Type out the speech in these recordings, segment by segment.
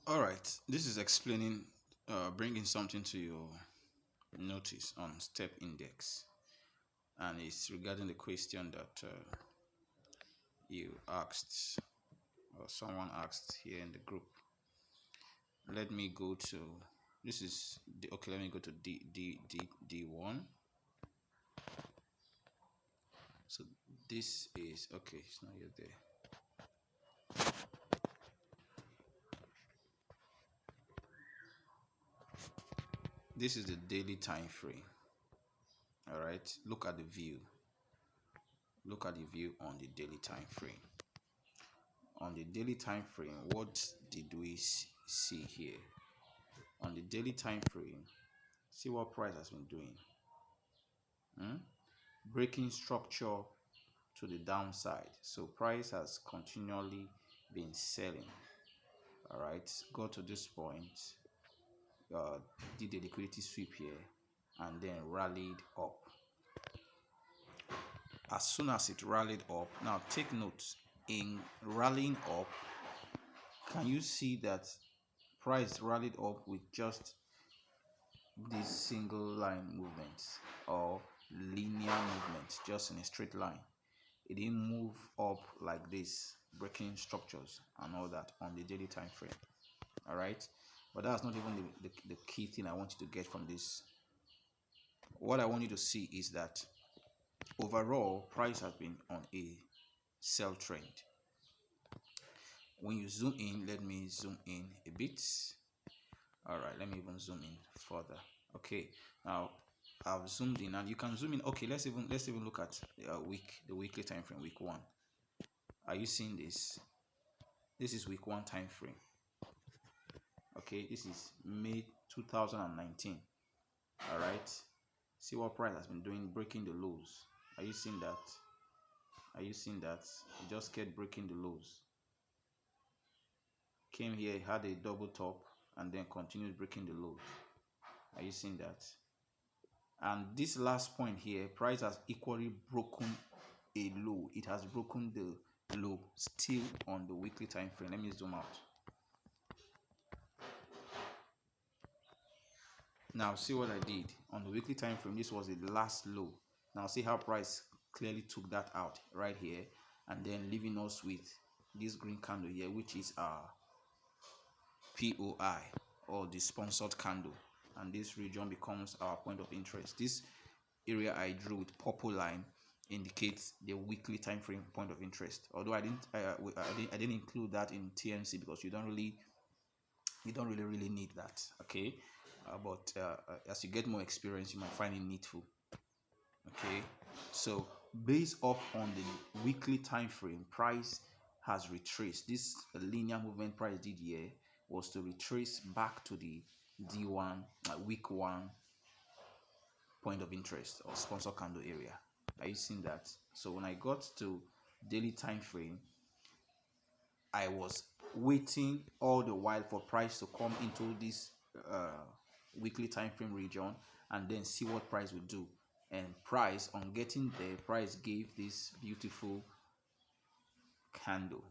All right, this is explaining, bringing something to your notice on step index, and it's regarding the question that you asked or someone asked here in the group. Let me go to this is the okay. Let me go to D1. So this is okay. It's not yet there. This is the daily time frame. All right, look at the view. Look at the view on the daily time frame. On the daily time frame, what did we see here? On the daily time frame, see what price has been doing. Breaking structure to the downside. So price has continually been selling. All right, got to this point, did the liquidity sweep here, and then rallied up. As soon as it rallied up, now take note, in rallying up, can you see that price rallied up with just this single line movement or linear movement, just in a straight line? It didn't move up like this, breaking structures and all that on the daily time frame. All right, but that's not even the key thing I want you to get from this. What I want you to see is that overall price has been on a sell trend. When you zoom in, let me zoom in a bit. All right, let me even zoom in further. Okay, now I've zoomed in, and you can zoom in. Okay, let's even look at the weekly time frame, week 1. Are you seeing this? This is week 1 time frame. Okay, this is May 2019. All right, see what price has been doing, breaking the lows. Are you seeing that? Are you seeing that? It just kept breaking the lows. Came here, had a double top, and then continued breaking the lows. Are you seeing that? And this last point here, price has equally broken a low. It has broken the low still on the weekly time frame. Let me zoom out. Now see what I did on the weekly time frame. This was the last low. Now see how price clearly took that out right here, and then leaving us with this green candle here, which is our POI, or the sponsored candle, and this region becomes our point of interest. This area I drew with purple line indicates the weekly time frame point of interest, although I didn't include that in TMC because you don't really need that. Okay, but as you get more experience, you might find it needful. Okay, so based off on the weekly time frame, price has retraced. This linear movement price did here was to retrace back to the D1 week 1 point of interest or sponsor candle area. Are you seeing that? So when I got to daily time frame, I was waiting all the while for price to come into this weekly time frame region and then see what price would do. And price, on getting there, price gave this beautiful candle,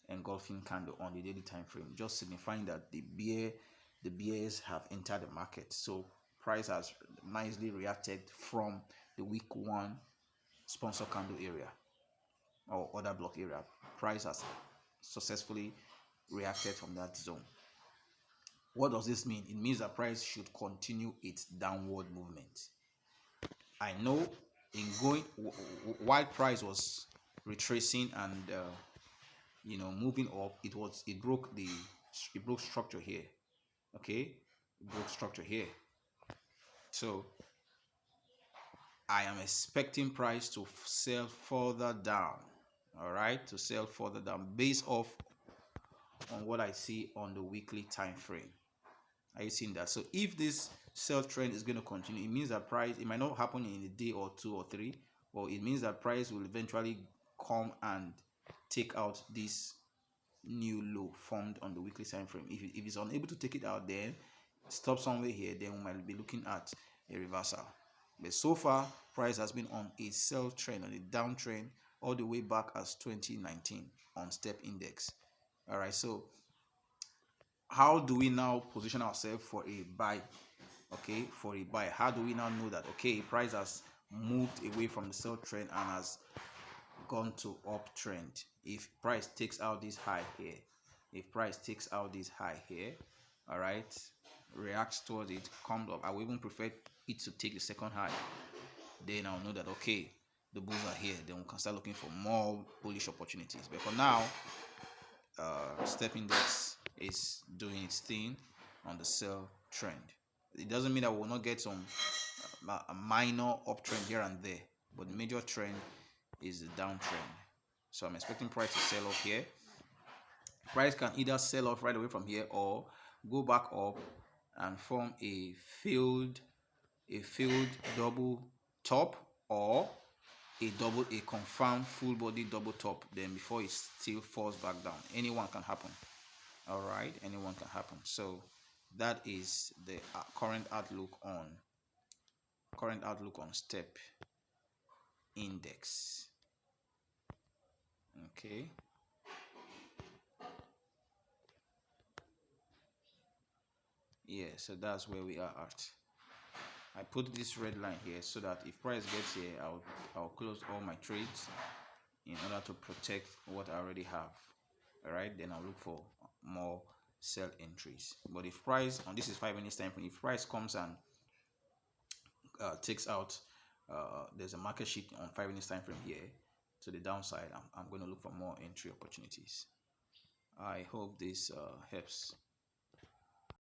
engulfing candle on the daily time frame, just signifying that the bears have entered the market. So price has nicely reacted from the week 1 sponsor candle area or other block area. Price has successfully reacted from that zone. What does this mean? It means that price should continue its downward movement. I know in going while price was retracing and moving up, it broke structure here. Okay, it broke structure here. So I am expecting price to sell further down. All right, to sell further down based off on what I see on the weekly time frame. Are you seeing that? So if this sell trend is going to continue, it means that price, it might not happen in a day or 2 or 3, but it means that price will eventually come and take out this new low formed on the weekly time frame. If it's unable to take it out, then stop somewhere here, then we might be looking at a reversal. But so far, price has been on a sell trend, on a downtrend, all the way back as 2019 on step index. All right, so how do we now position ourselves for a buy? Okay, for a buy, how do we now know that okay, price has moved away from the sell trend and has gone to uptrend? If price takes out this high here, all right, reacts towards it, comes up, I will even prefer it to take the second high. Then I'll know that okay, the bulls are here. Then we can start looking for more bullish opportunities. But for now, step index is doing its thing on the sell trend. It doesn't mean that we'll not get some a minor uptrend here and there, but the major trend is the downtrend. So I'm expecting price to sell off here. Price can either sell off right away from here or go back up and form a failed double top, or a confirmed full body double top, then before it still falls back down. Anyone can happen. All right, anyone can happen. So that is the current outlook on step index. Okay, yeah, so that's where we are at. I put this red line here so that if price gets here, I'll close all my trades in order to protect what I already have. All right, then I'll look for more sell entries. But if price, and this is 5 minutes time frame, if price comes and takes out, there's a market shift on 5 minutes time frame here to the downside, I'm going to look for more entry opportunities. I hope this helps.